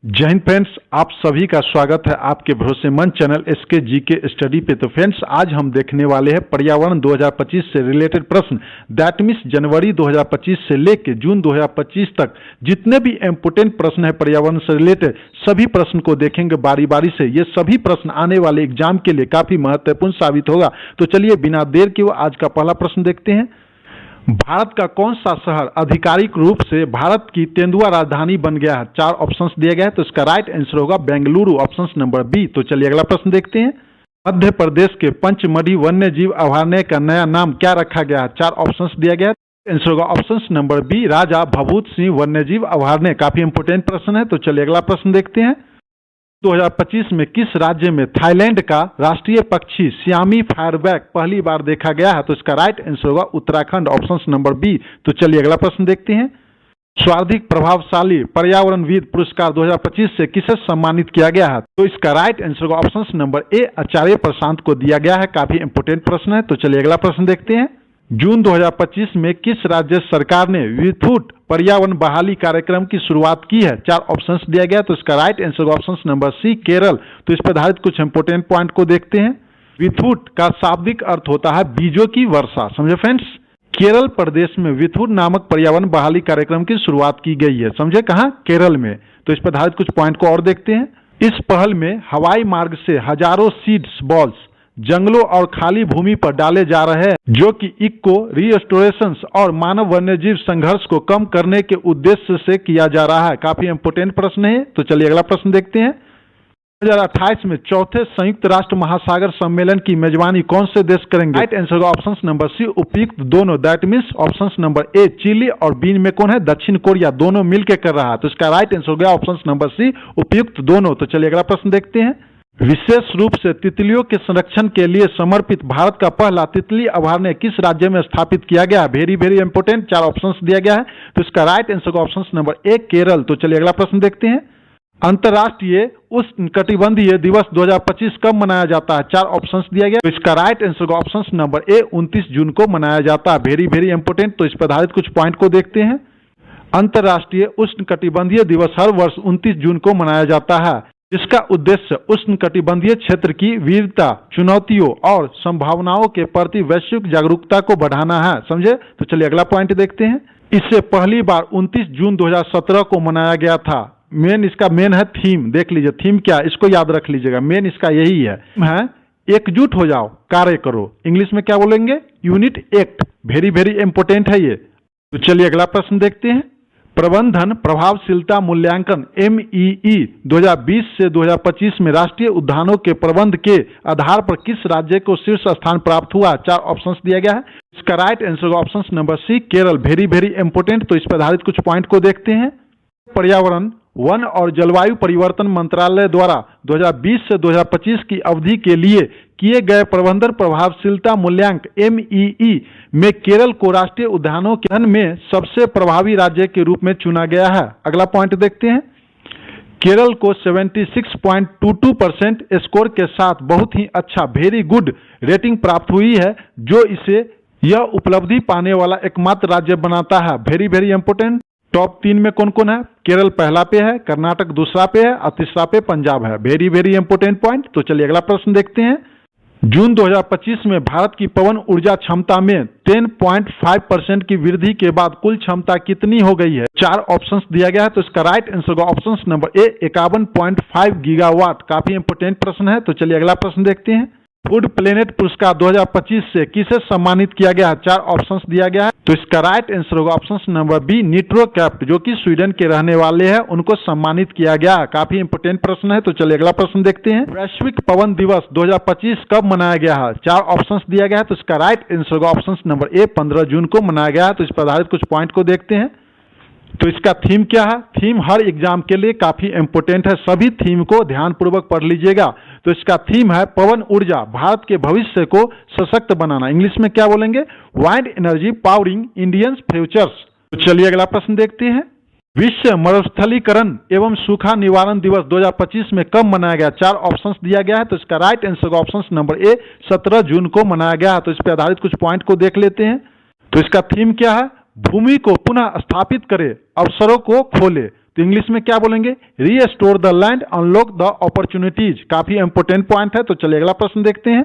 जय हिंद फ्रेंड्स, आप सभी का स्वागत है आपके भरोसेमंद चैनल एसके जीके स्टडी पे। तो फ्रेंड्स, आज हम देखने वाले हैं पर्यावरण 2025 से रिलेटेड प्रश्न। दैट मीन्स जनवरी 2025 से लेके जून 2025 तक जितने भी इम्पोर्टेंट प्रश्न है पर्यावरण से रिलेटेड, सभी प्रश्न को देखेंगे बारी बारी से। ये सभी प्रश्न आने वाले एग्जाम के लिए काफी महत्वपूर्ण साबित होगा। तो चलिए बिना देर के आज का पहला प्रश्न देखते हैं। भारत का कौन सा शहर आधिकारिक रूप से भारत की तेंदुआ राजधानी बन गया है? 4 ऑप्शंस दिए गए हैं, तो इसका राइट आंसर होगा बेंगलुरु, ऑप्शन नंबर बी। तो चलिए अगला प्रश्न देखते हैं। मध्य प्रदेश के पंचमढ़ी वन्य जीव अभयारण्य का नया नाम क्या रखा गया है? 4 ऑप्शंस दिया गया है, आंसर होगा ऑप्शन नंबर बी, राजा भभूत सिंह वन्य जीव अभयारण्य। काफी इंपोर्टेंट प्रश्न है। तो चलिए अगला प्रश्न देखते हैं। 2025 में किस राज्य में थाईलैंड का राष्ट्रीय पक्षी सियामी फायरबैक पहली बार देखा गया है? तो इसका राइट आंसर होगा उत्तराखंड, ऑप्शन नंबर बी। तो चलिए अगला प्रश्न देखते हैं। सर्वाधिक प्रभावशाली पर्यावरणविद पुरस्कार 2025 से किसे सम्मानित किया गया है? तो इसका राइट आंसर होगा ऑप्शन नंबर ए, आचार्य प्रशांत को दिया गया है। काफी इंपोर्टेंट प्रश्न है। तो चलिए अगला प्रश्न देखते हैं। जून 2025 में किस राज्य सरकार ने विथुट पर्यावरण बहाली कार्यक्रम की शुरुआत की है? 4 ऑप्शंस दिया गया, तो इसका right answer option number C, Kerala. तो इस पर आधारित कुछ इंपोर्टेंट पॉइंट को देखते हैं। विथुट का शाब्दिक अर्थ होता है बीजों की वर्षा। समझे फ्रेंड्स, केरल प्रदेश में विथुट नामक पर्यावरण बहाली कार्यक्रम की शुरुआत की गई है। समझे कहाँ? केरल में। तो इस पर आधारित कुछ पॉइंट को और देखते हैं। इस पहल में हवाई मार्ग से हजारों सीड्स बॉल्स जंगलों और खाली भूमि पर डाले जा रहे हैं, जो कि इको रिस्टोरेशन और मानव वन्यजीव संघर्ष को कम करने के उद्देश्य से किया जा रहा है। काफी इंपोर्टेंट प्रश्न है। तो चलिए अगला प्रश्न देखते हैं। 2028 में चौथे संयुक्त राष्ट्र महासागर सम्मेलन की मेजबानी कौन से देश करेंगे? राइट आंसर होगा ऑप्शन नंबर सी, उपयुक्त दोनों। That means option number A, Chile, और बीन में कौन है? दक्षिण कोरिया। दोनों मिलकर कर रहा है। तो इसका राइट आंसर होगा ऑप्शन नंबर सी, उपयुक्त दोनों। तो चलिए अगला प्रश्न देखते हैं। विशेष रूप से तितलियों के संरक्षण के लिए समर्पित भारत का पहला तितली अभयारण्य किस राज्य में स्थापित किया गया है? Very very important. 4 ऑप्शंस दिया गया है, तो इसका राइट आंसर ऑप्शन नंबर ए, केरल। तो चलिए अगला प्रश्न देखते हैं। अंतर्राष्ट्रीय उष्णकटिबंधीय दिवस 2025 कब मनाया जाता है? 4 ऑप्शंस दिया गया, तो इसका राइट आंसर ऑप्शन नंबर ए, 29 जून को मनाया जाता है। Very very important. तो इस पर आधारित कुछ पॉइंट को देखते हैं। अंतर्राष्ट्रीय उष्णकटिबंधीय दिवस हर वर्ष 29 जून को मनाया जाता है। इसका उद्देश्य उष्णकटिबंधीय क्षेत्र की विविधता, चुनौतियों और संभावनाओं के प्रति वैश्विक जागरूकता को बढ़ाना है। समझे? तो चलिए अगला पॉइंट देखते हैं। इससे पहली बार 29 जून 2017 को मनाया गया था। इसका मेन है थीम। देख लीजिए थीम क्या, इसको याद रख लीजिएगा। मेन इसका यही है एकजुट हो जाओ, कार्य करो। इंग्लिश में क्या बोलेंगे? Unit act. Very very important है ये। तो चलिए अगला प्रश्न देखते हैं। प्रबंधन प्रभावशीलता मूल्यांकन MEE 2020 से 2025 में राष्ट्रीय उद्यानों के प्रबंध के आधार पर किस राज्य को शीर्ष स्थान प्राप्त हुआ? 4 ऑप्शंस दिया गया है, इसका right answer option number C, Kerala. Very very important. तो इस पर आधारित कुछ पॉइंट को देखते हैं। पर्यावरण, वन और जलवायु परिवर्तन मंत्रालय द्वारा 2020 से 2025 की अवधि के लिए किए गए प्रबंधन प्रभावशीलता मूल्यांकन MEE में केरल को राष्ट्रीय उद्यानों के अध्ययन में सबसे प्रभावी राज्य के रूप में चुना गया है। अगला पॉइंट देखते हैं। केरल को 76.22% स्कोर के साथ बहुत ही अच्छा, वेरी गुड रेटिंग प्राप्त हुई है, जो इसे यह उपलब्धि पाने वाला एकमात्र राज्य बनाता है। Very very important. टॉप 3 में कौन कौन है? केरल पहला पे है, कर्नाटक दूसरा पे है और तीसरा पे पंजाब है। Very very important point. तो चलिए अगला प्रश्न देखते हैं। जून 2025 में भारत की पवन ऊर्जा क्षमता में 10.5% की वृद्धि के बाद कुल क्षमता कितनी हो गई है? 4 ऑप्शंस दिया गया है, तो इसका राइट आंसर ऑप्शन नंबर ए, 51.5 गीगावाट। काफी इंपोर्टेंट प्रश्न है। तो चलिए अगला प्रश्न देखते हैं। फूड प्लेनेट पुरस्कार 2025 से किसे सम्मानित किया गया है? 4 ऑप्शंस दिया गया है, तो इसका राइट आंसर होगा ऑप्शन नंबर बी, नीट्रो कैप्ट, जो कि स्वीडन के रहने वाले हैं, उनको सम्मानित किया गया है। काफी इंपोर्टेंट प्रश्न है। तो चलिए अगला प्रश्न देखते हैं। वैश्विक पवन दिवस 2025 कब मनाया गया है? 4 ऑप्शंस दिया गया है, तो इसका राइट आंसर होगा ऑप्शन नंबर ए, 15 जून को मनाया गया है। तो इस पर आधारित कुछ पॉइंट को देखते हैं। तो इसका थीम क्या है? थीम हर एग्जाम के लिए काफी इंपोर्टेंट है, सभी थीम को ध्यानपूर्वक पढ़ लीजिएगा। तो इसका थीम है पवन ऊर्जा, भारत के भविष्य को सशक्त बनाना। इंग्लिश में क्या बोलेंगे? Wind energy powering Indians futures. तो चलिए अगला प्रश्न देखते हैं। विश्व मरुस्थलीकरण एवं सूखा निवारण दिवस 2025 में कब मनाया गया? 4 ऑप्शंस दिया गया है, तो इसका राइट आंसर ऑप्शन नंबर ए, 17 जून को मनाया गया है। तो इस पर आधारित कुछ पॉइंट को देख लेते हैं। तो इसका थीम क्या है? भूमि को पुनः स्थापित करे, अवसरों को खोले। तो इंग्लिश में क्या बोलेंगे? Restore the land, unlock the opportunities. काफी इंपोर्टेंट पॉइंट है। तो चलिए अगला प्रश्न देखते हैं।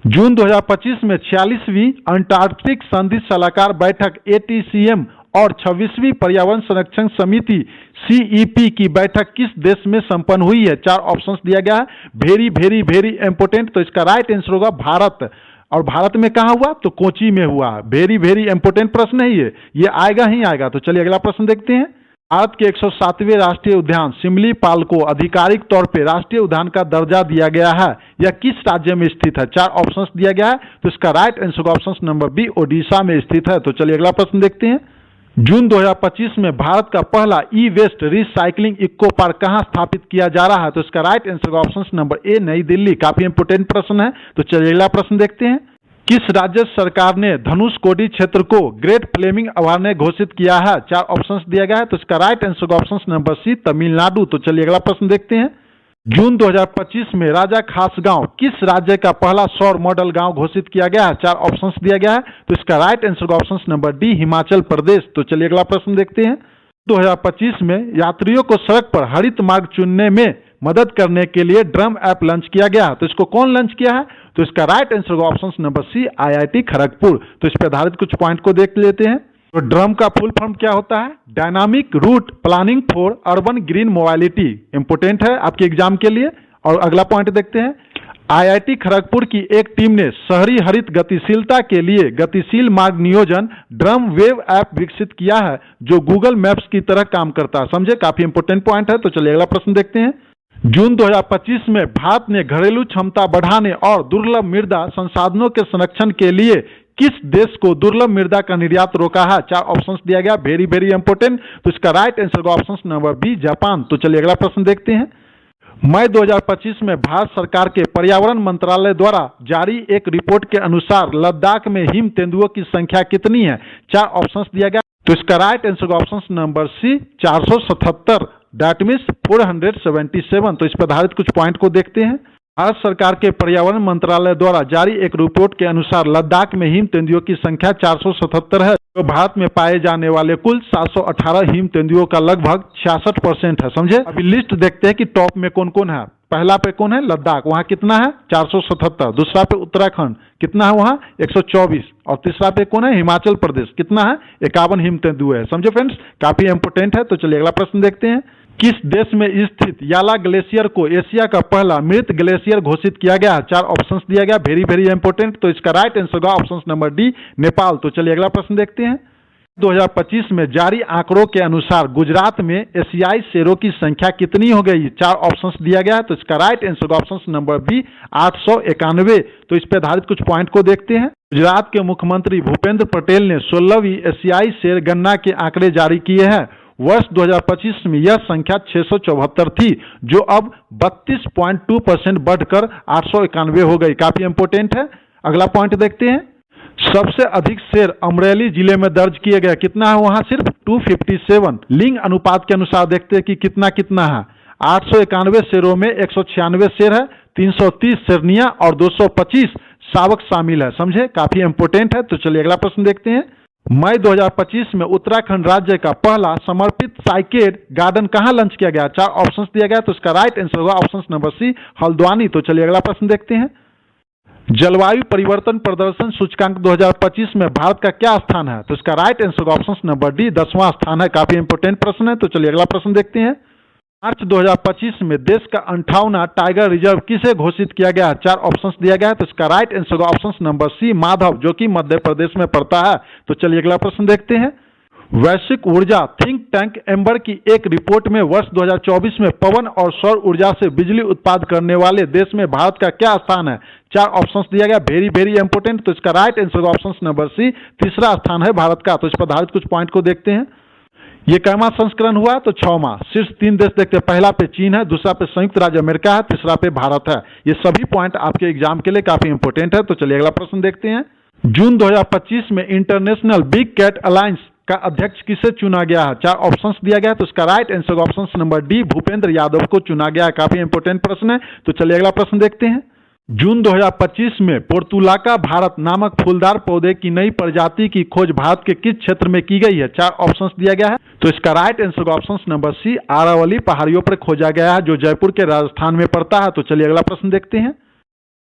जून 2025 में 46वीं अंटार्कटिक संधि सलाहकार बैठक ATCM और 26वीं पर्यावरण संरक्षण समिति CEP की बैठक किस देश में संपन्न हुई है? 4 ऑप्शंस दिया गया है। Very very very important. तो इसका राइट आंसर होगा भारत। और भारत में कहा हुआ? तो कोची में हुआ। वेरी वेरी इंपोर्टेंट प्रश्न है ये आएगा ही आएगा। तो चलिए अगला प्रश्न देखते हैं। भारत के 107वें राष्ट्रीय उद्यान सिमलीपाल को आधिकारिक तौर पे राष्ट्रीय उद्यान का दर्जा दिया गया है। यह किस राज्य में स्थित है? 4 ऑप्शंस दिया गया है। तो इसका right answer option number B, Odisha में स्थित है। तो चलिए अगला प्रश्न देखते हैं। जून 2025 में भारत का पहला ई-वेस्ट रिसाइकलिंग इको पार्क कहां स्थापित किया जा रहा है? तो इसका राइट आंसर ऑप्शन नंबर ए, नई दिल्ली। काफी इंपोर्टेंट प्रश्न है। तो चलिए अगला प्रश्न देखते हैं। किस राज्य सरकार ने धनुषकोडी क्षेत्र को ग्रेट फ्लेमिंग अभयारण्य घोषित किया है? 4 ऑप्शंस दिया गया है। तो इसका right answer option number C, Tamil Nadu. तो चलिए अगला प्रश्न देखते हैं। जून 2025 में राजा खास गांव किस राज्य का पहला सौर मॉडल गांव घोषित किया गया है? 4 ऑप्शंस दिया गया है। तो इसका right answer option number D, Himachal Pradesh. तो चलिए अगला प्रश्न देखते हैं। 2025 में यात्रियों को सड़क पर हरित मार्ग चुनने में मदद करने के लिए ड्रम ऐप लॉन्च किया गया। तो इसको कौन लॉन्च किया है? तो इसका right answer option number C, IIT Kharagpur. तो इस पर आधारित कुछ पॉइंट को देख लेते हैं। तो ड्रम का फुल फॉर्म क्या होता है? Dynamic route planning for urban green mobility. Important है आपके एग्जाम के लिए। और अगला पॉइंट देखते हैं। IIT खड़गपुर की एक टीम ने शहरी हरित गतिशीलता के लिए गतिशील मार्ग नियोजन ड्रम वेव ऐप विकसित किया है जो गूगल मैप्स की तरह काम करता है। समझे? काफी इंपोर्टेंट पॉइंट है। तो चलिए अगला प्रश्न देखते हैं। जून 2025 में भारत ने घरेलू क्षमता बढ़ाने और दुर्लभ मृदा संसाधनों के संरक्षण के लिए किस देश को दुर्लभ मृदा का निर्यात रोका है? 4 ऑप्शंस दिया गया। Very very important. तो इसका right answer option number B, Japan. तो चलिए अगला प्रश्न देखते हैं। मई 2025 में भारत सरकार के पर्यावरण मंत्रालय द्वारा जारी एक रिपोर्ट के अनुसार लद्दाख में हिम तेंदुओं की संख्या कितनी है? 4 ऑप्शंस दिया गया। तो इसका right answer option number C, 477। That means 477। तो इस पर आधारित कुछ पॉइंट को देखते हैं। भारत सरकार के पर्यावरण मंत्रालय द्वारा जारी एक रिपोर्ट के अनुसार लद्दाख में हिम तेंदुओं की संख्या 477 है, जो भारत में पाए जाने वाले कुल 718 हिम तेंदुओं का लगभग 66% है। समझे? अभी लिस्ट देखते हैं कि टॉप में कौन कौन है। पहला पे कौन है? लद्दाख। वहां कितना है? 477। दूसरा पे उत्तराखंड, कितना है वहां? 124। और तीसरा पे कौन है? हिमाचल प्रदेश, कितना है? 51 हिम तेंदुए है। समझे फ्रेंड्स? काफी इंपोर्टेंट है। तो चलिए अगला प्रश्न देखते हैं। किस देश में स्थित याला ग्लेशियर को एशिया का पहला मृत ग्लेशियर घोषित किया गया? 4 ऑप्शंस दिया गया। Very very important. तो इसका राइट आंसर होगा ऑप्शन नंबर डी, नेपाल। तो चलिए अगला प्रश्न देखते हैं। 2025 में जारी आंकड़ों के अनुसार गुजरात में एशियाई शेरों की संख्या कितनी हो गई? 4 ऑप्शंस दिया गया है। तो इसका right answer option number B, 891। तो इस पर आधारित कुछ पॉइंट को देखते हैं। गुजरात के मुख्यमंत्री भूपेंद्र पटेल ने 16वीं एशियाई शेर गणना के आंकड़े जारी किए हैं। वर्ष 2025 में यह संख्या 674 थी, जो अब 32.2% बढ़कर 891 हो गई। काफी इंपोर्टेंट है। अगला पॉइंट देखते हैं। सबसे अधिक शेर अमरेली जिले में दर्ज किए गए, कितना है वहां? सिर्फ 257। लिंग अनुपात के अनुसार देखते हैं कि कितना कितना है। 891 शेरों में 196 शेर है, 330 शेरनियां और 225 शावक शामिल है। समझे? काफी इंपोर्टेंट है। तो चलिए अगला प्रश्न देखते हैं। मई 2025 में उत्तराखंड राज्य का पहला समर्पित साइकेड गार्डन कहां लॉन्च किया गया? 4 ऑप्शंस दिया गया। तो इसका राइट आंसर होगा ऑप्शन नंबर सी, हल्द्वानी। तो चलिए अगला प्रश्न देखते हैं। जलवायु परिवर्तन प्रदर्शन सूचकांक 2025 में भारत का क्या स्थान है? तो इसका right answer option number D, 10वां स्थान है। काफी इंपोर्टेंट प्रश्न है। तो चलिए अगला प्रश्न देखते हैं। मार्च 2025 में देश का 58वां टाइगर रिजर्व किसे घोषित किया गया? 4 ऑप्शंस दिया गया है। तो इसका right answer option number C, Madhav, जो कि मध्य प्रदेश में पड़ता है। तो चलिए अगला प्रश्न देखते हैं। वैश्विक ऊर्जा थिंक टैंक एम्बर की एक रिपोर्ट में वर्ष 2024 में पवन और सौर ऊर्जा से बिजली उत्पादन करने वाले देश में भारत का क्या स्थान है? 4 ऑप्शंस दिया गया। Very very important. तो इसका right answer option number C, तीसरा स्थान है भारत का। तो इस पर आधारित कुछ पॉइंट को देखते हैं। ये कैमा संस्करण हुआ? तो 6वां। शीर्ष 3 देश देखते हैं। पहला पे चीन है, दूसरा पे संयुक्त राज्य अमेरिका है, तीसरा पे भारत है। ये सभी पॉइंट आपके एग्जाम के लिए काफी इंपोर्टेंट है। तो चलिए अगला प्रश्न देखते हैं। जून 2025 में इंटरनेशनल बिग कैट अलायंस का अध्यक्ष किसे चुना गया है? 4 ऑप्शंस दिया गया है। तो इसका right answer option number D, Bhupendra Yadav को चुना गया है। काफी इंपोर्टेंट प्रश्न है। तो चलिए अगला प्रश्न देखते हैं। जून 2025 में पोर्तुलाका भारत नामक फूलदार पौधे की नई प्रजाति की खोज भारत के किस क्षेत्र में की गई है? 4 ऑप्शंस दिया गया है। तो इसका right answer option number C, Aravalli पहाड़ियों पर खोजा गया है, जो जयपुर के राजस्थान में पड़ता है। तो चलिए अगला प्रश्न देखते हैं।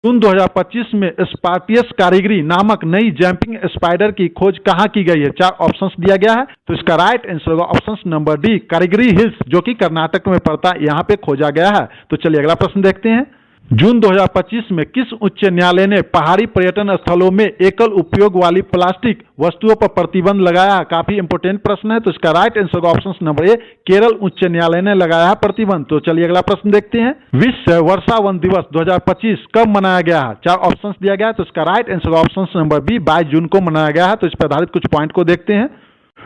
जून 2025 में स्पार्टियस कारीगरी नामक नई जंपिंग स्पाइडर की खोज कहाँ की गई है? 4 ऑप्शंस दिया गया है। तो इसका राइट आंसर होगा ऑप्शन नंबर डी, कारीगरी हिल्स, जो कि कर्नाटक में पड़ता है, यहाँ पे खोजा गया है। तो चलिए अगला प्रश्न देखते हैं। जून 2025 में किस उच्च न्यायालय ने पहाड़ी पर्यटन स्थलों में एकल उपयोग वाली प्लास्टिक वस्तुओं पर प्रतिबंध लगाया है? काफी इंपोर्टेंट प्रश्न है। तो इसका राइट आंसर ऑप्शन नंबर ए, केरल उच्च न्यायालय ने लगाया है प्रतिबंध। तो चलिए अगला प्रश्न देखते हैं। विश्व वर्षा वन दिवस 2025 कब मनाया गया है? 4 ऑप्शन दिया गया है। तो इसका right answer option number B, 22 June को मनाया गया है। तो इस पर आधारित कुछ पॉइंट को देखते हैं।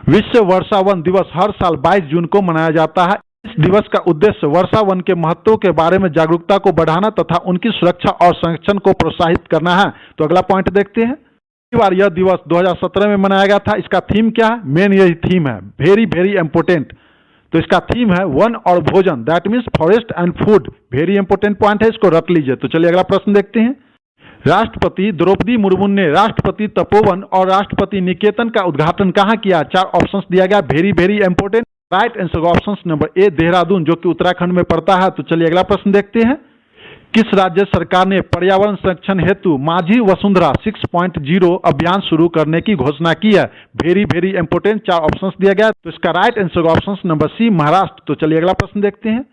विश्व वर्षा वन दिवस हर साल 22 जून को मनाया जाता है। इस दिवस का उद्देश्य वर्षा वन के महत्व के बारे में जागरूकता को बढ़ाना तथा उनकी सुरक्षा और संरक्षण को प्रोत्साहित करना है। तो अगला पॉइंट देखते हैं। पिछली बार यह दिवस 2017 में मनाया गया था। इसका थीम क्या है? मेन यही थीम है, वेरी वेरी इंपोर्टेंट। तो इसका थीम है वन और भोजन, that means forest and food. Very important point है, इसको रट लीजिए। तो चलिए अगला प्रश्न देखते हैं। राष्ट्रपति द्रौपदी मुर्मू ने राष्ट्रपति तपोवन और राष्ट्रपति निकेतन का उद्घाटन कहाँ किया? 4 ऑप्शंस दिया गया, very very important. Right answer option number ए, देहरादून, जो कि उत्तराखंड में पड़ता है। तो चलिए अगला प्रश्न देखते हैं। किस राज्य सरकार ने पर्यावरण संरक्षण हेतु माझी वसुंधरा 6.0 अभियान शुरू करने की घोषणा की है? Very very important. 4 ऑप्शंस दिया गया। तो इसका right answer option number C, Maharashtra. तो चलिए अगला प्रश्न देखते हैं।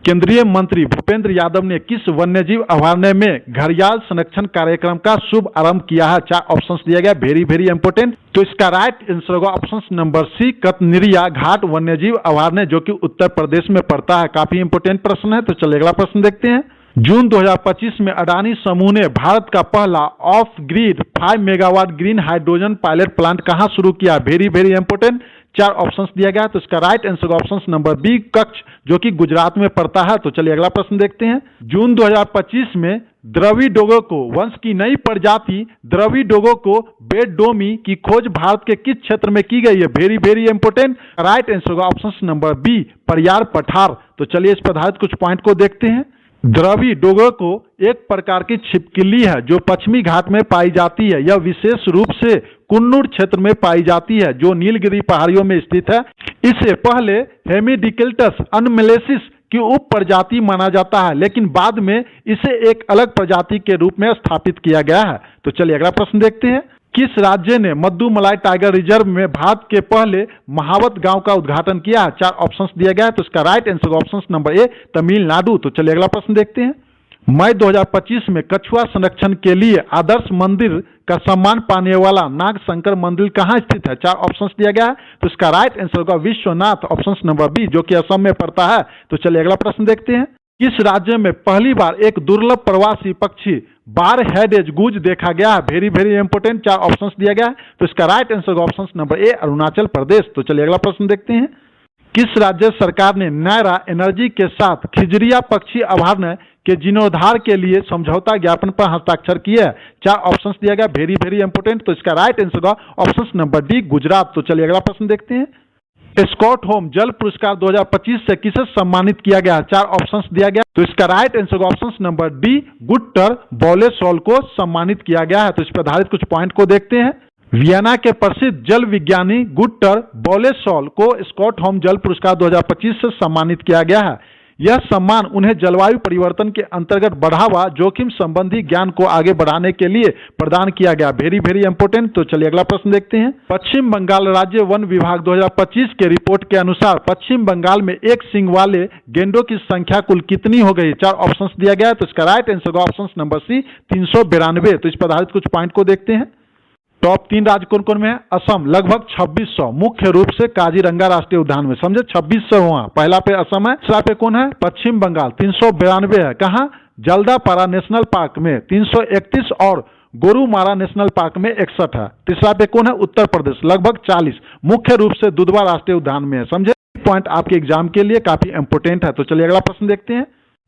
केंद्रीय मंत्री भूपेंद्र यादव ने किस वन्यजीव अभयारण्य में घड़ियाल संरक्षण कार्यक्रम का शुभ आरंभ किया है? 4 ऑप्शंस दिया गया, वेरी वेरी इंपोर्टेंट। तो इसका राइट आंसर होगा ऑप्शन नंबर सी, कतनिरिया घाट वन्यजीव अभयारण्य, जो कि उत्तर प्रदेश में पड़ता है। काफी इंपोर्टेंट प्रश्न है। तो चलिए अगला प्रश्न देखते हैं। जून 2025 में अडानी समूह ने भारत का पहला of grid 5 megawatt green hydrogen pilot plant कहां शुरू किया? Very very important. 4 ऑप्शंस दिया गया। तो इसका right answer option number B, Kutch, जो कि गुजरात में पड़ता है। तो चलिए अगला प्रश्न देखते हैं। जून 2025 में द्रविडोगो को वंश की नई प्रजाति द्रविडोगो को बेडोमी की खोज भारत के किस क्षेत्र में की गई है? Very very important. Right answer होगा ऑप्शन नंबर बी, परियार पठार। तो चलिए इस पर आधारित कुछ पॉइंट को देखते हैं। द्रविडोगो एक प्रकार की छिपकली है जो पश्चिमी घाट में पाई जाती है। यह विशेष रूप से कुन्नूर क्षेत्र में पाई जाती है, जो नीलगिरी पहाड़ियों में स्थित है। इसे पहले हेमिडिकल्टस अनमेलेसिस की उप प्रजाति माना जाता है, लेकिन बाद में इसे एक अलग प्रजाति के रूप में स्थापित किया गया है। तो चलिए अगला प्रश्न देखते हैं। किस राज्य ने मद्दुमलाई टाइगर रिजर्व में भारत के पहले महावत गांव का उद्घाटन किया? 4 ऑप्शंस दिया गया है। तो इसका राइट आंसर ऑप्शन नंबर ए, तमिलनाडु। तो चलिए अगला प्रश्न देखते हैं। मई 2025 में कछुआ संरक्षण के लिए आदर्श मंदिर का सम्मान पाने वाला नागशंकर मंदिर कहाँ स्थित है? 4 ऑप्शंस दिया गया है। तो इसका राइट आंसर होगा विश्वनाथ, ऑप्शन नंबर बी, जो कि असम में पड़ता है। तो चलिए अगला प्रश्न देखते हैं। किस राज्य में पहली बार एक दुर्लभ प्रवासी पक्षी बार हेडेज गूज देखा गया है? Very very important. 4 ऑप्शंस दिया गया है। तो इसका right answer option number A, Arunachal Pradesh. तो चलिए अगला प्रश्न देखते हैं। किस राज्य सरकार ने नायरा एनर्जी के साथ खिजरिया पक्षी अभयारण्य के जीर्णोद्धार के लिए समझौता ज्ञापन पर हस्ताक्षर किए? 4 ऑप्शंस दिया गया, वेरी वेरी इंपोर्टेंट। तो इसका राइट आंसर होगा ऑप्शन नंबर डी, गुजरात। तो चलिए अगला प्रश्न देखते हैं। स्कॉट होम जल पुरस्कार 2025 से किसे सम्मानित किया गया? 4 ऑप्शंस दिया गया। तो इसका right answer option number D, गुट्टर बॉलेसॉल को सम्मानित किया गया है। तो इस पर आधारित कुछ पॉइंट को देखते हैं। वियना के प्रसिद्ध जल विज्ञानी गुट्टर बॉलेसॉल को स्कॉट होम जल पुरस्कार 2025 से सम्मानित किया गया है। यह सम्मान उन्हें जलवायु परिवर्तन के अंतर्गत बढ़ावा जोखिम संबंधी ज्ञान को आगे बढ़ाने के लिए प्रदान किया गया। Very very important. तो चलिए अगला प्रश्न देखते हैं। पश्चिम बंगाल राज्य वन विभाग 2025 के रिपोर्ट के अनुसार पश्चिम बंगाल में एक सींग वाले गेंडों की संख्या कुल कितनी हो गई? 4 ऑप्शंस दिया गया है। तो इसका right answer option number C, 392। तो इस पर आधारित कुछ पॉइंट को देखते हैं। टॉप 3 राज्य कौन कौन में है? असम लगभग 2600, मुख्य रूप से काजीरंगा राष्ट्रीय उद्यान में, समझे 2600 हुआ। पहला पे असम है। दूसरा पे कौन है? पश्चिम बंगाल 392 है। कहाँ? जल्दापारा नेशनल पार्क में 331 और गोरुमारा नेशनल पार्क में 61 है। तीसरा पे कौन है? उत्तर प्रदेश लगभग 40, मुख्य रूप से दुधवा राष्ट्रीय उद्यान में है। समझे पॉइंट आपके एग्जाम के लिए काफी इंपोर्टेंट है। तो चलिए अगला प्रश्न देखते हैं।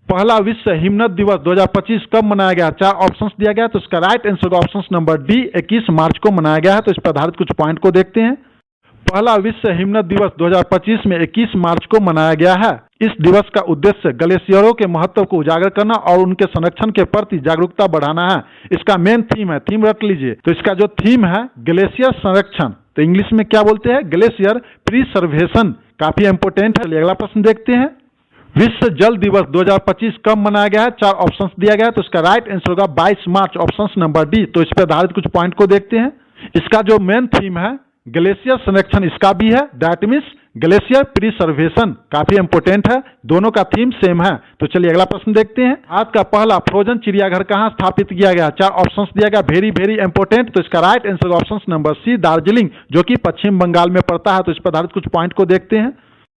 पहला विश्व हिमनद दिवस 2025 कब मनाया गया? 4 ऑप्शंस दिया गया। तो इसका right answer option number D, 21 मार्च को मनाया गया है। तो इस पर आधारित कुछ पॉइंट को देखते हैं। पहला विश्व हिमनद दिवस 2025 में 21 मार्च को मनाया गया है। इस दिवस का उद्देश्य ग्लेशियरों के महत्व को उजागर करना और उनके संरक्षण के प्रति जागरूकता बढ़ाना है। इसका मेन थीम है, थीम रट लीजिए। तो इसका जो थीम है ग्लेशियर संरक्षण, तो इंग्लिश में क्या बोलते हैं, ग्लेशियर प्रिसर्वेशन, काफी इंपोर्टेंट है। अगला प्रश्न देखते हैं, विश्व जल दिवस 2025 कब मनाया गया है? 4 ऑप्शंस दिया गया है, तो इसका राइट आंसर होगा 22 मार्च, ऑप्शन नंबर डी। तो इस पर आधारित कुछ पॉइंट को देखते हैं। इसका जो मेन थीम है ग्लेशियर संरक्षण, इसका भी है, दैट मीन्स ग्लेशियर प्रिसर्वेशन, काफी इंपोर्टेंट है, दोनों का थीम सेम है। तो चलिए अगला प्रश्न देखते हैं, भारत का पहला फ्रोजन चिड़ियाघर कहां स्थापित किया गया? 4 ऑप्शंस दिया गया, वेरी वेरी इंपोर्टेंट। तो इसका right answer option number C, Darjeeling, जो कि पश्चिम बंगाल में पड़ता है। तो इस पर आधारित कुछ पॉइंट को देखते हैं।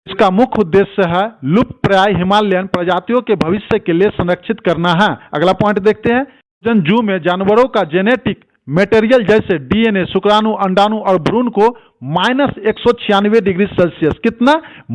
इसका मुख्य उद्देश्य है लुप्त प्राय हिमालयन प्रजातियों के भविष्य के लिए संरक्षित करना है। अगला पॉइंट देखते हैं, फ्रोजन जू में जानवरों का जेनेटिक मटेरियल जैसे डीएनए, शुक्राणु, अंडाणु और भ्रूण को -196 डिग्री सेल्सियस, कितना,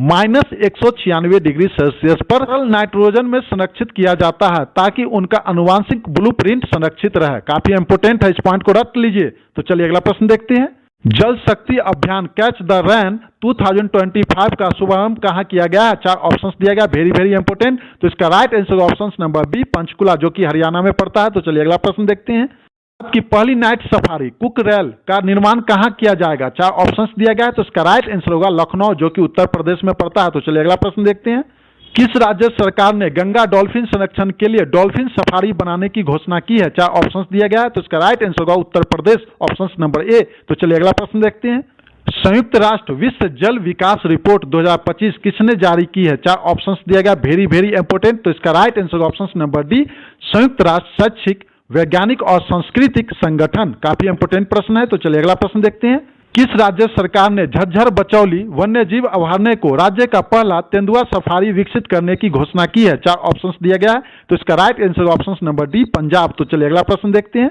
-196 डिग्री सेल्सियस पर नाइट्रोजन में संरक्षित किया जाता है ताकि उनका आनुवांशिक ब्लूप्रिंट संरक्षित रहे। काफी इंपोर्टेंट है, इस पॉइंट को रट लीजिए। तो चलिए अगला प्रश्न देखते हैं, जल शक्ति अभियान कैच द रैन 2025 का शुभारंभ कहां किया गया है? 4 ऑप्शंस दिया गया, वेरी वेरी इंपोर्टेंट। तो इसका right answer option number B, Panchkula, जो कि हरियाणा में पड़ता है। तो चलिए अगला प्रश्न देखते हैं, की पहली नाइट सफारी कुक रेल का निर्माण कहां किया जाएगा? 4 ऑप्शंस दिया गया है, तो इसका राइट आंसर होगा लखनऊ, जो कि उत्तर प्रदेश में पड़ता है। तो चलिए अगला प्रश्न देखते हैं, किस राज्य सरकार ने गंगा डॉल्फिन संरक्षण के लिए डॉल्फिन सफारी बनाने की घोषणा की है? 4 ऑप्शंस दिया गया है, तो इसका राइट आंसर होगा उत्तर प्रदेश, ऑप्शन नंबर ए। तो चलिए अगला प्रश्न देखते हैं, संयुक्त राष्ट्र विश्व जल विकास रिपोर्ट 2025 किसने जारी की है? 4 ऑप्शंस दिया गया, वेरी वेरी इंपोर्टेंट। तो इसका right answer option number D, संयुक्त राष्ट्र शैक्षिक, वैज्ञानिक और सांस्कृतिक संगठन, काफी इंपोर्टेंट प्रश्न है। तो चलिए अगला प्रश्न देखते हैं, किस राज्य सरकार ने झज्जर बचौली वन्य जीव अभयारण्य को राज्य का पहला तेंदुआ सफारी विकसित करने की घोषणा की है? 4 ऑप्शंस दिया गया है, तो इसका right answer option number D, Punjab. तो चलिए अगला प्रश्न देखते हैं,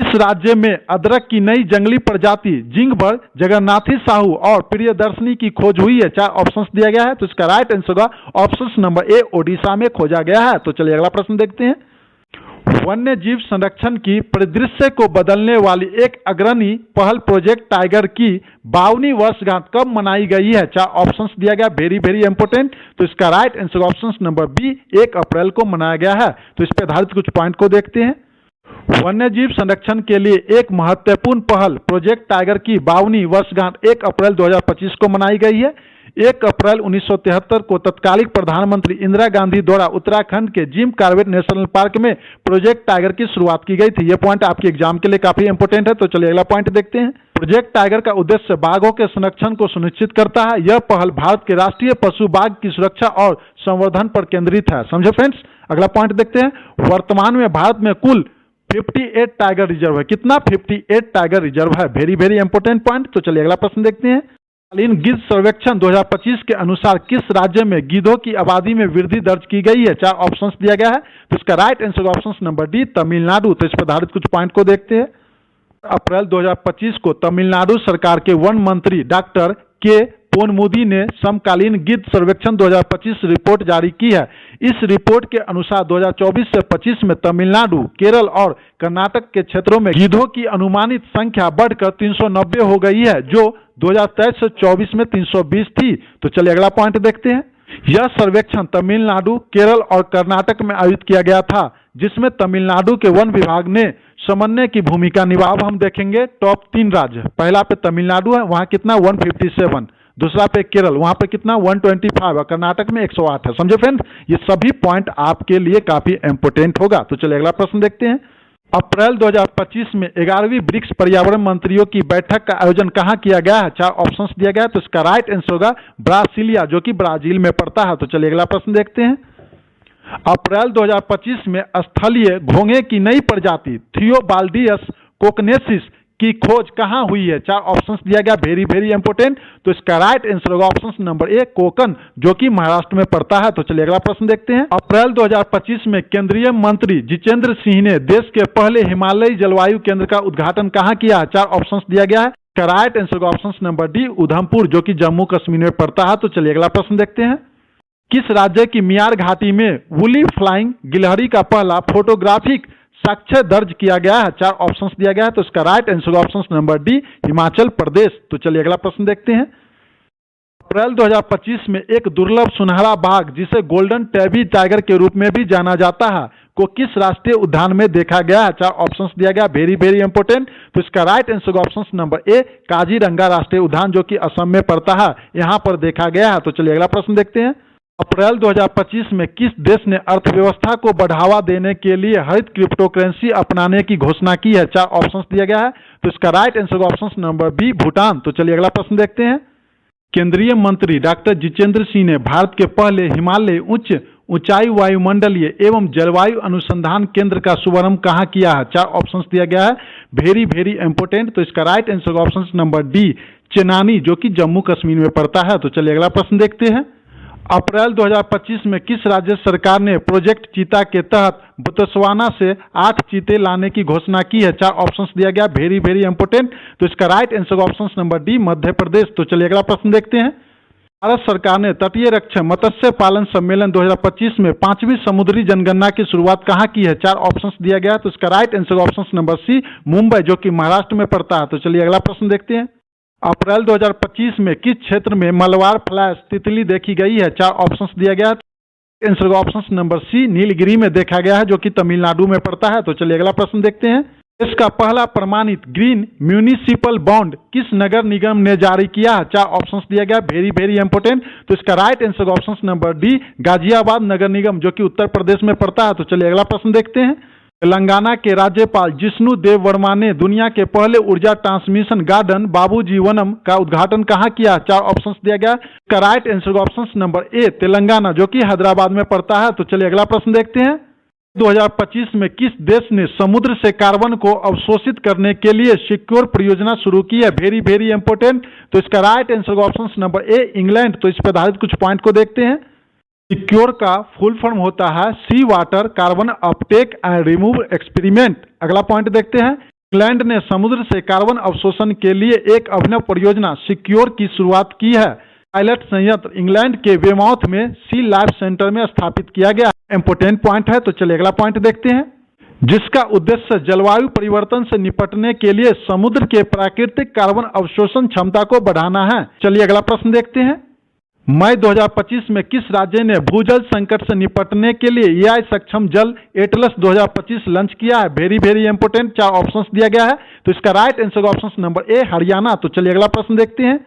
इस राज्य में अदरक की नई जंगली प्रजाति जिंगबर्ड, जगन्नाथी साहू और प्रियदर्शनी की खोज हुई है? 4 ऑप्शंस दिया गया है, तो इसका राइट आंसर होगा ऑप्शन नंबर ए, ओडिशा में खोजा गया है। तो चलिए अगला प्रश्न देखते हैं, वन्य जीव संरक्षण की परिदृश्य को बदलने वाली एक अग्रणी पहल प्रोजेक्ट टाइगर की 52वीं वर्षगांठ कब मनाई गई है? 4 ऑप्शंस दिया गया, वेरी वेरी इंपोर्टेंट। तो इसका right answer option number B, 1 April को मनाया गया है। तो इस पर आधारित कुछ पॉइंट को देखते हैं, वन्य जीव संरक्षण के लिए एक महत्वपूर्ण पहल प्रोजेक्ट टाइगर की 52वीं वर्षगांठ 1 अप्रैल 2025 को मनाई गई है। 1 अप्रैल 1973 को तत्कालीन प्रधानमंत्री इंदिरा गांधी द्वारा उत्तराखंड के जिम कॉर्बेट नेशनल पार्क में प्रोजेक्ट टाइगर की शुरुआत की गई थी। यह पॉइंट आपके एग्जाम के लिए काफी इंपोर्टेंट है। तो चलिए अगला पॉइंट देखते हैं, प्रोजेक्ट टाइगर का उद्देश्य बाघों के संरक्षण को सुनिश्चित करता है। यह पहल भारत के राष्ट्रीय पशु बाघ की सुरक्षा और संवर्धन पर केंद्रित है। समझे फ्रेंड्स। अगला पॉइंट देखते हैं, वर्तमान में भारत में कुल 58 टाइगर रिजर्व है। कितना? 58 टाइगर रिजर्व है, वेरी वेरी इंपोर्टेंट पॉइंट। तो चलिए अगला प्रश्न देखते हैं, कालीन गिद्ध सर्वेक्षण 2025 के अनुसार किस राज्य में गिद्धों की आबादी में वृद्धि दर्ज की गई है? 4 ऑप्शंस दिया गया है, तो इसका right answer option number D, Tamil Nadu. तो इस पर आधारित कुछ पॉइंट को देखते हैं, अप्रैल 2025 को तमिलनाडु सरकार के वन मंत्री डॉक्टर के पोनमुदी ने समकालीन गिद्ध सर्वेक्षण 2025 रिपोर्ट जारी की है। इस रिपोर्ट के अनुसार 2024 से 25 में तमिलनाडु, केरल और कर्नाटक के क्षेत्रों में गिद्धों की अनुमानित संख्या बढ़कर 390 हो गई है, जो 2023 से 24 में 320 थी। तो चलिए अगला पॉइंट देखते हैं, यह सर्वेक्षण तमिलनाडु, केरल और कर्नाटक में आयोजित किया गया था, जिसमें तमिलनाडु के वन विभाग ने समन्वय की भूमिका निभाई। अब हम देखेंगे टॉप 3 राज्य, पहला पे तमिलनाडु है, वहां कितना 157, दूसरा पे केरल, वहां पे कितना 125 और कर्नाटक में 108 है। समझे फ्रेंड्स, ये सभी पॉइंट आपके लिए काफी इंपोर्टेंट होगा। तो चलिए अगला प्रश्न देखते हैं, अप्रैल 2025 में 11वीं ब्रिक्स पर्यावरण मंत्रियों की बैठक का आयोजन कहां किया गया है? 4 ऑप्शंस दिया गया है, तो इसका राइट आंसर होगा ब्रासीलिया, जो कि ब्राजील में पड़ता है। तो चलिए अगला प्रश्न देखते हैं, अप्रैल 2025 में स्थलीय घोंघे की नई प्रजाति थियोबाल्डियस कोकनेसिस की खोज कहां हुई है? 4 ऑप्शंस दिया गया, वेरी वेरी इंपोर्टेंट। तो इसका राइट आंसर होगा ऑप्शन नंबर ए, कोकन, जो कि महाराष्ट्र में पड़ता है। तो चलिए अगला प्रश्न देखते हैं, अप्रैल 2025 में केंद्रीय मंत्री जितेंद्र सिंह ने देश के पहले हिमालयी जलवायु केंद्र का उद्घाटन कहां किया है? 4 ऑप्शंस दिया गया है, इसका राइट आंसर होगा ऑप्शन नंबर डी, उधमपुर, जो कि जम्मू कश्मीर में पड़ता है। तो चलिए अगला प्रश्न देखते हैं, किस राज्य की मियार घाटी में वुली फ्लाइंग गिलहरी का पहला फोटोग्राफिक साक्ष्य दर्ज किया गया है? 4 ऑप्शंस दिया गया है, तो इसका right answer option number D, Himachal Pradesh. तो चलिए अगला प्रश्न देखते हैं, अप्रैल 2025 में एक दुर्लभ सुनहरा बाघ जिसे गोल्डन टेबी टाइगर के रूप में भी जाना जाता है को किस राष्ट्रीय उद्यान में देखा गया है? 4 ऑप्शंस दिया गया, वेरी वेरी इंपोर्टेंट। तो इसका राइट आंसर ऑप्शन नंबर ए काजीरंगा राष्ट्रीय उद्यान जो कि असम में पड़ता है, यहाँ पर देखा गया है। तो चलिए अगला प्रश्न देखते हैं। अप्रैल 2025 में किस देश ने अर्थव्यवस्था को बढ़ावा देने के लिए हरित क्रिप्टो करेंसी अपनाने की घोषणा की है? 4 ऑप्शंस दिया गया है। तो इसका right answer option number B Bhutan. तो चलिए अगला प्रश्न देखते हैं। केंद्रीय मंत्री डॉक्टर जितेंद्र सिंह ने भारत के पहले हिमालय ऊंचाई वायुमंडलीय एवं जलवायु अनुसंधान केंद्र का शुभारंभ कहाँ किया है? 4 ऑप्शंस दिया गया है, वेरी वेरी इंपोर्टेंट। तो इसका right answer option number D Chenani जो कि जम्मू कश्मीर में पड़ता है। तो चलिए अगला प्रश्न देखते हैं। अप्रैल 2025 में किस राज्य सरकार ने प्रोजेक्ट चीता के तहत बोत्सवाना से 8 चीते लाने की घोषणा की है? 4 ऑप्शंस दिया गया, वेरी वेरी इंपोर्टेंट। तो इसका right answer option number D Madhya Pradesh. तो चलिए अगला प्रश्न देखते हैं। भारत सरकार ने तटीय रक्षक मत्स्य पालन सम्मेलन 2025 में 5वीं समुद्री जनगणना की शुरुआत कहाँ की है? 4 ऑप्शंस दिया गया। तो इसका right answer option number C Mumbai जो कि महाराष्ट्र में पड़ता है। तो चलिए अगला प्रश्न देखते हैं। अप्रैल 2025 में किस क्षेत्र में मलबार फ्लैश तितली देखी गई है? 4 ऑप्शंस दिया गया। Answer option number C Nilgiri में देखा गया है जो कि तमिलनाडु में पड़ता है। तो चलिए अगला प्रश्न देखते हैं। इसका पहला प्रमाणित ग्रीन म्यूनिसिपल बॉन्ड किस नगर निगम ने जारी किया है? 4 ऑप्शंस दिया गया, वेरी वेरी इंपोर्टेंट। तो इसका right answer option number D Ghaziabad नगर निगम जो कि उत्तर प्रदेश में पड़ता है। तो चलिए अगला प्रश्न देखते हैं। तेलंगाना के राज्यपाल जिष्णु देव वर्मा ने दुनिया के पहले ऊर्जा ट्रांसमिशन गार्डन बाबूजी वनम का उद्घाटन कहाँ किया? 4 ऑप्शंस दिया गया। इसका राइट आंसर ऑप्शन नंबर ए तेलंगाना जो कि हैदराबाद में पड़ता है। तो चलिए अगला प्रश्न देखते हैं। 2025 में किस देश ने समुद्र से कार्बन को अवशोषित करने के लिए सिक्योर परियोजना शुरू की है? Very very important. तो इसका राइट आंसर ऑप्शन नंबर ए इंग्लैंड। तो इस पर आधारित कुछ पॉइंट को देखते हैं। सिक्योर का फुल फॉर्म होता है sea water carbon uptake and remove experiment. अगला पॉइंट देखते हैं। इंग्लैंड ने समुद्र से कार्बन अवशोषण के लिए एक अभिनव परियोजना सिक्योर की शुरुआत की है। पायलट संयंत्र इंग्लैंड के वेमाउथ में सी लाइफ सेंटर में स्थापित किया गया। इंपोर्टेंट पॉइंट है। तो चलिए अगला पॉइंट देखते हैं। जिसका उद्देश्य जलवायु परिवर्तन से निपटने के लिए समुद्र के प्राकृतिक कार्बन अवशोषण क्षमता को बढ़ाना है। चलिए अगला प्रश्न देखते हैं। मई 2025 में किस राज्य ने भूजल संकट से निपटने के लिए एआई सक्षम जल एटलस 2025 लॉन्च किया है? Very very important. 4 ऑप्शंस दिया गया है। तो इसका राइट आंसर ऑप्शन नंबर ए हरियाणा। तो चलिए अगला प्रश्न देखते हैं।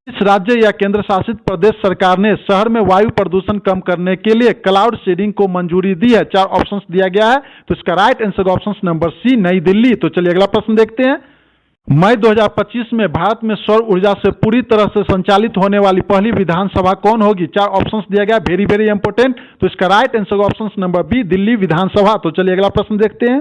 इस राज्य या केंद्र शासित प्रदेश सरकार ने शहर में वायु प्रदूषण कम करने के लिए क्लाउड सीडिंग को मंजूरी दी है? 4 ऑप्शंस दिया गया है। तो इसका right answer option number C Nai Delhi. तो चलिए अगला प्रश्न देखते हैं। मई 2025 में भारत में सौर ऊर्जा से पूरी तरह से संचालित होने वाली पहली विधानसभा कौन होगी? 4 ऑप्शंस दिया गया, वेरी वेरी इंपोर्टेंट। तो इसका right answer option number B Delhi Vidhan Sabha. तो चलिए अगला प्रश्न देखते हैं।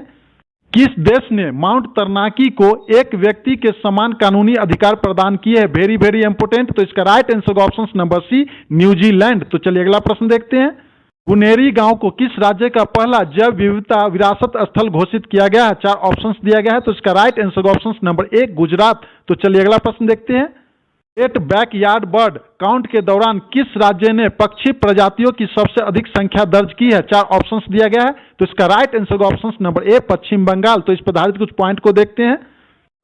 किस देश ने माउंट तरनाकी को एक व्यक्ति के समान कानूनी अधिकार प्रदान किए हैं? Very very important. तो इसका right answer option number C New Zealand. तो चलिए अगला प्रश्न देखते हैं। गुनेरी गांव को किस राज्य का पहला जैव विविधता विरासत स्थल घोषित किया गया है? 4 ऑप्शंस दिया गया है। तो इसका राइट आंसर ऑप्शन नंबर ए गुजरात। तो चलिए अगला प्रश्न देखते हैं। ग्रेट बैकयार्ड बर्ड काउंट के दौरान किस राज्य ने पक्षी प्रजातियों की सबसे अधिक संख्या दर्ज की है? 4 ऑप्शंस दिया गया है। तो इसका right answer option number A Paschim Bengal. तो इस पर आधारित कुछ पॉइंट को देखते हैं।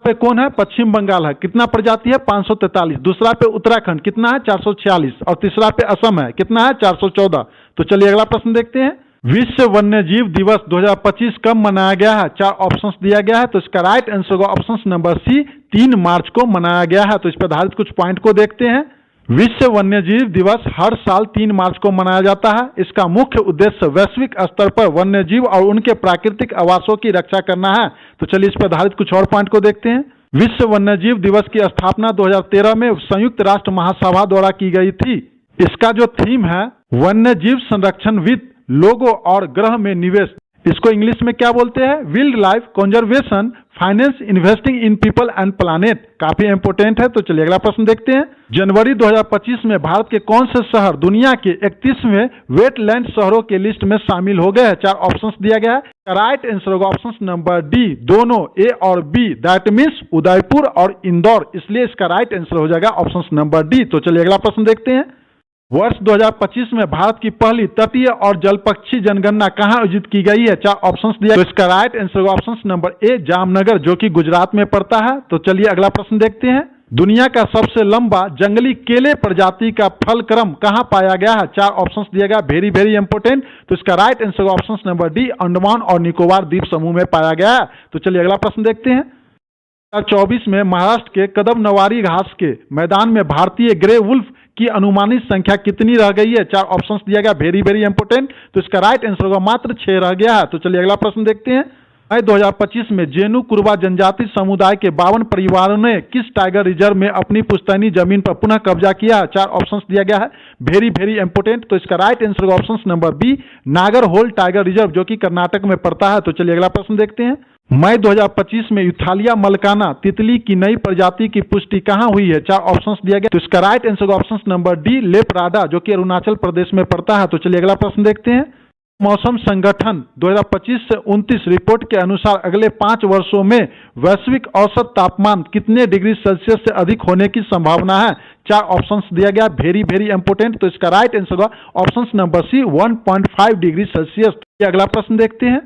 पे कौन है? पश्चिम बंगाल है। कितना प्रजाति है? 543। दूसरा पे उत्तराखंड कितना है? 446। और तीसरा पे असम है कितना है? 414। तो चलिए अगला प्रश्न देखते हैं। विश्व वन्यजीव दिवस 2025 कब मनाया गया है? 4 ऑप्शंस दिया गया है। तो इसका right answer option number C 3 March को मनाया गया है। तो इस पर आधारित कुछ पॉइंट को देखते हैं। विश्व वन्यजीव दिवस हर साल 3 मार्च को मनाया जाता है। इसका मुख्य उद्देश्य वैश्विक स्तर पर वन्यजीव और उनके प्राकृतिक आवासों की रक्षा करना है। तो चलिए इस पर आधारित कुछ और पॉइंट को देखते हैं। विश्व वन्यजीव दिवस की स्थापना 2013 में संयुक्त राष्ट्र महासभा द्वारा की गई थी। इसका जो थीम है वन्यजीव संरक्षण वित्त लोगों और ग्रह में निवेश, इसको इंग्लिश में क्या बोलते हैं? Wild life conservation finance investing in people and planet. काफी इंपोर्टेंट है। तो चलिए अगला प्रश्न देखते हैं। जनवरी 2025 में भारत के कौन से शहर दुनिया के 31वें वेटलैंड शहरों के लिस्ट में शामिल हो गए हैं? 4 ऑप्शंस दिया गया है। Right answer option number D दोनों ए और बी, दैट मीन्स उदयपुर और इंदौर। इसलिए इसका राइट आंसर हो जाएगा ऑप्शन नंबर डी। तो चलिए अगला प्रश्न देखते हैं। वर्ष 2025 में भारत की पहली तटीय और जल पक्षी जनगणना कहाँ आयोजित की गई है? 4 ऑप्शंस दिया। तो इसका राइट आंसर ऑप्शन नंबर ए जामनगर जो कि गुजरात में पड़ता है। तो चलिए अगला प्रश्न देखते हैं। दुनिया का सबसे लंबा जंगली केले प्रजाति का फल क्रम कहाँ पाया गया है? 4 ऑप्शंस दिया गया, वेरी वेरी इंपोर्टेंट। तो इसका right answer option number D, Andaman और निकोबार द्वीप समूह में पाया गया है। तो चलिए अगला प्रश्न देखते हैं। 2024 में महाराष्ट्र के कदमनवारी घास के मैदान में भारतीय ग्रे वुल्फ की अनुमानित संख्या कितनी रह गई है? 4 ऑप्शंस दिया गया, वेरी वेरी इंपोर्टेंट। तो इसका राइट आंसर होगा मात्र 6 रह गया है। तो चलिए अगला प्रश्न देखते हैं। 2025 में जेनु कुरुबा जनजाति समुदाय के 52 परिवारों ने किस टाइगर रिजर्व में अपनी पुश्तैनी जमीन पर पुनः कब्जा किया है? 4 ऑप्शंस दिया गया है, वेरी वेरी इंपोर्टेंट। तो इसका राइट आंसर होगा option number B, Nagarhole tiger reserve, जो कि कर्नाटक में पड़ता है। तो चलिए अगला प्रश्न देखते हैं। मई 2025 में यूथालिया मलकाना तितली की नई प्रजाति की पुष्टि कहां हुई है? 4 ऑप्शंस दिया गया। तो इसका right answer option number D, Leparada, जो कि अरुणाचल प्रदेश में पड़ता है। तो चलिए अगला प्रश्न देखते हैं। मौसम संगठन 2025 से 29 रिपोर्ट के अनुसार अगले 5 वर्षों में वैश्विक औसत तापमान कितने डिग्री सेल्सियस से अधिक होने की संभावना है? 4 ऑप्शंस दिया गया, वेरी वेरी इंपोर्टेंट। तो इसका राइट आंसर होगा option number C, 1.5 degree Celsius. अगला प्रश्न देखते हैं।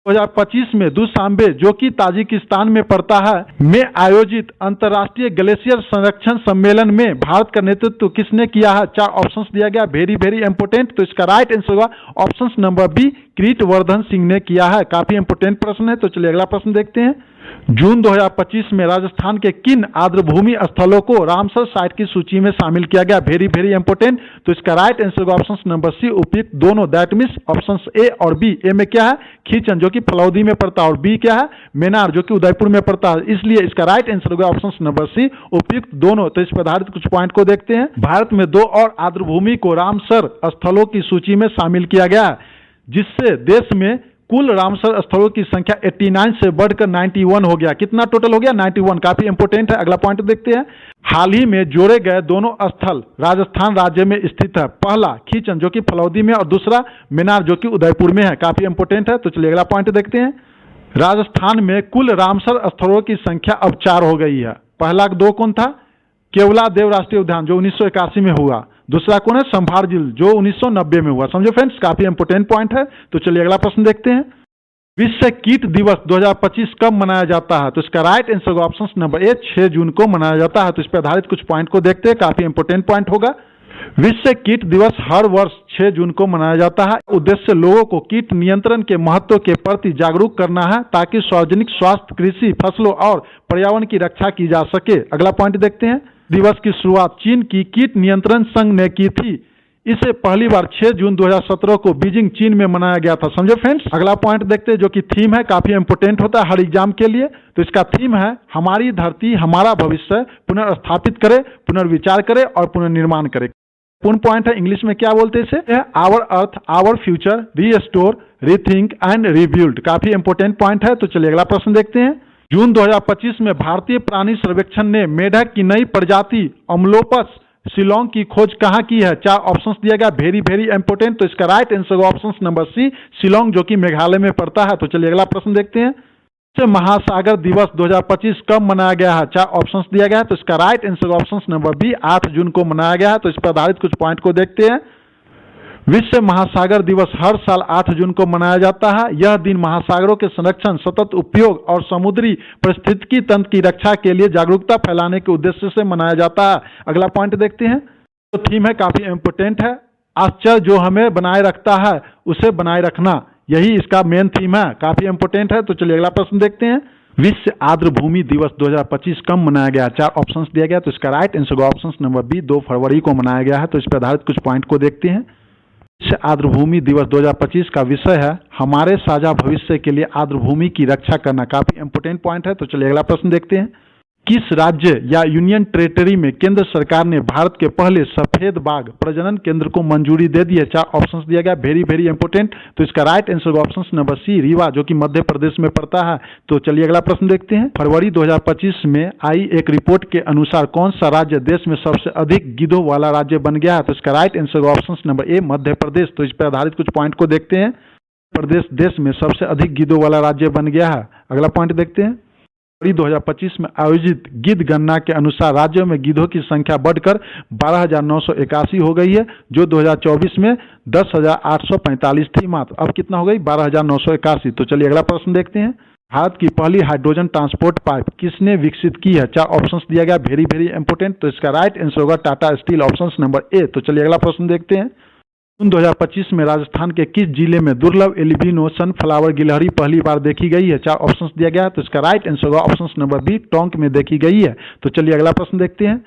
2025 में दुशांबे, जो कि ताजिकिस्तान में पड़ता है, में आयोजित अंतर्राष्ट्रीय ग्लेशियर संरक्षण सम्मेलन में भारत का नेतृत्व किसने किया है? 4 ऑप्शंस दिया गया, वेरी वेरी इंपोर्टेंट। तो इसका राइट आंसर होगा option number B, Kirtivardhan Singh ने किया है। काफी इंपोर्टेंट प्रश्न है। तो चलिए अगला प्रश्न देखते हैं। जून 2025 में राजस्थान के किन आर्द्रभूमि स्थलों को रामसर साइट की सूची में शामिल किया गया? Very very important. तो इसका right answer option number C, उपयुक्त दोनों, दैट मीन्स ऑप्शन ए और बी। ए में क्या है? खींचन, जो कि फलौदी में पड़ता है, और बी क्या है? मेनार, जो कि उदयपुर में पड़ता है। इसलिए इसका राइट आंसर होगा ऑप्शन नंबर सी, उपयुक्त दोनों। तो इस पर आधारित कुछ पॉइंट को देखते हैं। भारत में 2 और आर्द्रभूमि को रामसर स्थलों की सूची में शामिल किया गया है, जिससे देश में कुल रामसर स्थलों की संख्या 89 से बढ़कर 91 हो गया। कितना टोटल हो गया? 91। काफी इंपोर्टेंट है। अगला पॉइंट देखते हैं। हाल ही में जोड़े गए दोनों स्थल राजस्थान राज्य में स्थित है। पहला खींचन, जो कि फलौदी में, और दूसरा मेनार, जो कि उदयपुर में है। काफी इंपोर्टेंट है। तो चलिए अगला पॉइंट देखते हैं। राजस्थान में कुल रामसर स्थलों की संख्या अब 4 हो गई है। पहला 2 कौन था? केवला देव राष्ट्रीय उद्यान, जो 1981 में हुआ। दूसरा कौन है? संभार झील, जो 1990 में हुआ। समझो फ्रेंड्स, काफी इंपोर्टेंट पॉइंट है। तो चलिए अगला प्रश्न देखते हैं। विश्व कीट दिवस 2025 कब मनाया जाता है? तो इसका राइट आंसर ऑप्शन नंबर ए, 6 जून को मनाया जाता है। तो इस पर आधारित कुछ पॉइंट को देखते हैं। काफी इंपोर्टेंट पॉइंट होगा। विश्व कीट दिवस हर वर्ष 6 जून को मनाया जाता है। उद्देश्य लोगों को कीट नियंत्रण के महत्व के प्रति जागरूक करना है, ताकि सार्वजनिक स्वास्थ्य, कृषि, फसलों और पर्यावरण की रक्षा की जा सके। अगला पॉइंट देखते हैं। दिवस की शुरुआत चीन की कीट नियंत्रण संघ ने की थी। इसे पहली बार 6 जून 2017 को बीजिंग, चीन में मनाया गया था। समझो फ्रेंड्स। अगला पॉइंट देखते हैं, जो कि थीम है, काफी इंपोर्टेंट होता है हर एग्जाम के लिए। तो इसका थीम है, हमारी धरती हमारा भविष्य, पुनर्स्थापित करे, पुनर्विचार करे और पुनर्निर्माण करे। पूर्ण पॉइंट है, इंग्लिश में क्या बोलते हैं इसे? Our earth, our future, restore, rethink and rebuild. काफी इंपोर्टेंट पॉइंट है। तो चलिए अगला प्रश्न देखते हैं। जून 2025 में भारतीय प्राणी सर्वेक्षण ने मेढक की नई प्रजाति अम्लोपस शिलोंग की खोज कहां की है? 4 ऑप्शंस दिया गया, वेरी वेरी इंपोर्टेंट। तो इसका right answer option number C, Shillong, जो कि मेघालय में पड़ता है। तो चलिए अगला प्रश्न देखते हैं। महासागर दिवस 2025 कब मनाया गया है? 4 ऑप्शंस दिया गया है। तो इसका right answer option number B, 8 June को मनाया गया है। तो इस पर आधारित कुछ पॉइंट को देखते हैं। विश्व महासागर दिवस हर साल 8 जून को मनाया जाता है। यह दिन महासागरों के संरक्षण, सतत उपयोग और समुद्री पारिस्थितिकी तंत्र की रक्षा के लिए जागरूकता फैलाने के उद्देश्य से मनाया जाता है। अगला पॉइंट देखते हैं। तो थीम है, काफी इंपोर्टेंट है। आश्चर्य जो हमें बनाए रखता है, उसे बनाए रखना, यही इसका मेन थीम है। काफी इंपोर्टेंट है। तो चलिए अगला प्रश्न देखते हैं। विश्व आर्द्रभूमि दिवस 2025 कब मनाया गया? 4 ऑप्शंस दिया गया। तो इसका right answer option number B, 2 फरवरी को मनाया गया है। तो इस पर आधारित कुछ पॉइंट को देखते हैं। आर्द्रभूमि दिवस 2025 का विषय है, हमारे साझा भविष्य के लिए आर्द्रभूमि की रक्षा करना। काफी इंपोर्टेंट पॉइंट है। तो चलिए अगला प्रश्न देखते हैं। किस राज्य या यूनियन टेरिटरी में केंद्र सरकार ने भारत के पहले सफेद बाघ प्रजनन केंद्र को मंजूरी दे दी है? 4 ऑप्शंस दिया गया, वेरी वेरी इंपोर्टेंट। तो इसका right answer option number C, Rewa, जो कि मध्य प्रदेश में पड़ता है। तो चलिए अगला प्रश्न देखते हैं। फरवरी 2025 में आई एक रिपोर्ट के अनुसार कौन सा राज्य देश में सबसे अधिक गिद्धों वाला राज्य बन गया है? तो इसका right answer option number A, Madhya Pradesh. तो इस पर आधारित कुछ पॉइंट को देखते हैं। प्रदेश देश में सबसे अधिक गिद्धों वाला राज्य बन गया है। अगला पॉइंट देखते हैं। 2025 में आयोजित गिद्ध गणना के अनुसार राज्यों में गिद्धों की संख्या बढ़कर 12,981 हो गई है, जो 2024 में 10,845 थी मात्र। अब कितना हो गई? 12,981। तो चलिए अगला प्रश्न देखते हैं। भारत की पहली हाइड्रोजन ट्रांसपोर्ट पाइप किसने विकसित की है? 4 ऑप्शंस दिया गया, वेरी वेरी इंपोर्टेंट। तो इसका राइट आंसर होगा टाटा स्टील, ऑप्शन नंबर ए। तो चलिए अगला प्रश्न देखते हैं। जून 2025 में राजस्थान के किस जिले में दुर्लभ एल्बिनो सनफ्लावर गिलहरी पहली बार देखी गई है? 4 ऑप्शंस दिया गया। तो इसका राइट आंसर होगा ऑप्शन नंबर बी, टोंक में देखी गई है। तो चलिए अगला प्रश्न देखते हैं।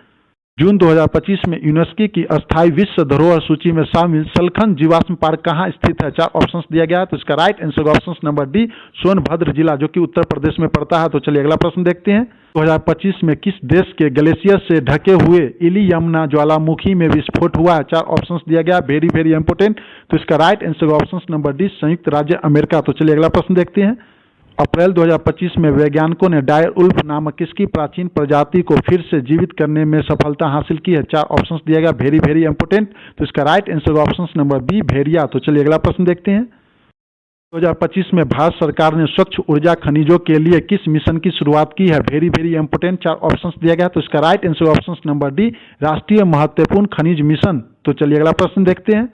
जून 2025 में यूनेस्को की अस्थायी विश्व धरोहर सूची में शामिल सलखन जीवाश्म पार्क कहाँ स्थित है? 4 ऑप्शंस दिया गया। तो इसका right answer option number D, Sonbhadra जिला, जो कि उत्तर प्रदेश में पड़ता है। तो चलिए अगला प्रश्न देखते हैं। 2025 में किस देश के ग्लेशियर से ढके हुए इलियमना ज्वालामुखी में विस्फोट हुआ है? 4 ऑप्शंस दिया गया, वेरी वेरी इंपोर्टेंट। तो इसका right answer option number D, संयुक्त राज्य अमेरिका। तो चलिए अगला प्रश्न देखते हैं। अप्रैल 2025 में वैज्ञानिकों ने डायर उल्फ नामक किसकी प्राचीन प्रजाति को फिर से जीवित करने में सफलता हासिल की है? 4 ऑप्शंस दिया गया, वेरी वेरी इंपोर्टेंट। तो इसका right answer option number B, भेड़िया। तो चलिए अगला प्रश्न देखते हैं। 2025 में भारत सरकार ने स्वच्छ ऊर्जा खनिजों के लिए किस मिशन की शुरुआत की है? वेरी वेरी इंपोर्टेंट, 4 ऑप्शंस दिया गया। तो इसका right answer option number D, राष्ट्रीय महत्वपूर्ण खनिज मिशन। तो चलिए अगला प्रश्न देखते हैं।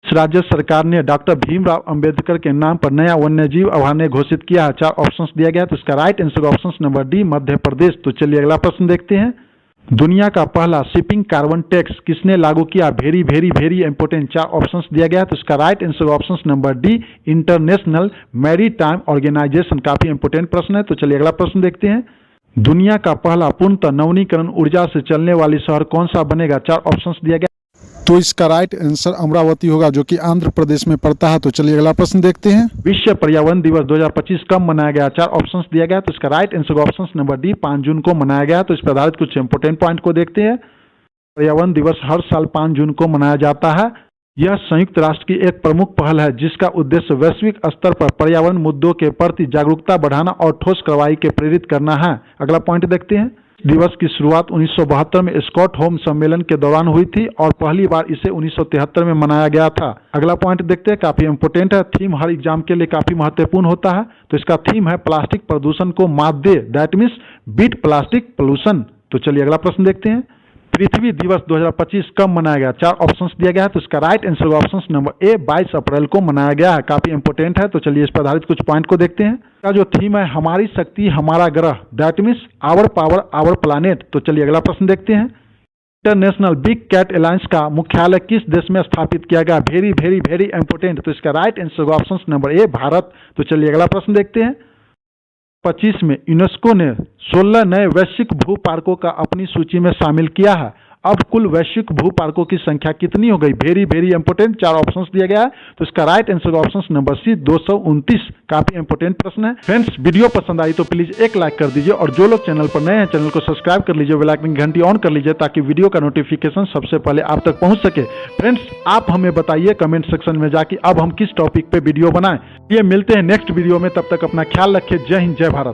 राज्य सरकार ने डॉक्टर भीमराव अंबेडकर के नाम पर नया वन्यजीव अभयारण्य घोषित किया है? 4 ऑप्शंस दिया गया। तो इसका right answer option number D, Madhya Pradesh. तो चलिए अगला प्रश्न देखते हैं। दुनिया का पहला शिपिंग कार्बन टैक्स किसने लागू किया? Very very very important, 4 options दिया गया। तो इसका right answer option number D, international maritime organisation. काफी इंपोर्टेंट प्रश्न है। तो चलिए अगला प्रश्न देखते हैं। दुनिया का पहला पूर्णतः नवीनीकरण ऊर्जा से चलने वाली शहर कौन सा बनेगा? 4 ऑप्शंस दिया गया। तो इसका राइट आंसर अमरावती होगा, जो कि आंध्र प्रदेश में पड़ता है। तो चलिए अगला प्रश्न देखते हैं। विश्व पर्यावरण दिवस 2025 कब मनाया गया? 4 ऑप्शंस दिया गया। तो इसका right answer option number D, 5 जून को मनाया गया। तो इस पर आधारित कुछ इंपोर्टेंट पॉइंट को देखते हैं। पर्यावरण दिवस हर साल 5 जून को मनाया जाता है। यह संयुक्त राष्ट्र की एक प्रमुख पहल है जिसका उद्देश्य वैश्विक स्तर पर पर्यावरण मुद्दों के प्रति जागरूकता बढ़ाना और ठोस कार्रवाई के प्रेरित करना है। अगला पॉइंट देखते हैं। दिवस की शुरुआत 1972 में स्टॉकहोम सम्मेलन के दौरान हुई थी और पहली बार इसे 1973 में मनाया गया था। अगला पॉइंट देखते हैं, काफी इंपोर्टेंट है। थीम हर एग्जाम के लिए काफी महत्वपूर्ण होता है। तो इसका थीम है प्लास्टिक प्रदूषण को मात दे, that means beat plastic pollution. तो चलिए अगला प्रश्न देखते हैं। पृथ्वी दिवस 2025 कब मनाया गया? 4 ऑप्शंस दिया गया है। तो इसका राइट आंसर ऑप्शन नंबर ए, 22 अप्रैल को मनाया गया है। काफी इंपोर्टेंट है। तो चलिए इस पर आधारित कुछ पॉइंट को देखते हैं। का जो थीम है, हमारी शक्ति हमारा ग्रह, that means our power our planet. तो चलिए अगला प्रश्न देखते हैं। इंटरनेशनल बिग कैट अलायंस का मुख्यालय किस देश में स्थापित किया गया? Very very very important. तो इसका राइट आंसर ऑप्शन नंबर ए, भारत। तो चलिए अगला प्रश्न देखते हैं। 25 में यूनेस्को ने 16 नए वैश्विक भू पार्कों का अपनी सूची में शामिल किया है। अब कुल वैश्विक भू पार्कों की संख्या कितनी हो गई? वेरी वेरी इंपोर्टेंट, 4 ऑप्शंस दिया गया है। तो इसका right answer option number C, 229। काफी इंपोर्टेंट प्रश्न है। फ्रेंड्स, वीडियो पसंद आई तो प्लीज एक लाइक कर दीजिए और जो लोग चैनल पर नए हैं चैनल को सब्सक्राइब कर लीजिए, बेल आइकन की घंटी ऑन कर लीजिए ताकि वीडियो का नोटिफिकेशन सबसे पहले आप तक पहुंच सके। फ्रेंड्स, आप हमें बताइए कमेंट सेक्शन में जाके अब हम किस टॉपिक पे वीडियो बनाएं। ये मिलते हैं नेक्स्ट वीडियो में, तब तक अपना ख्याल रखिए। जय हिंद, जय भारत।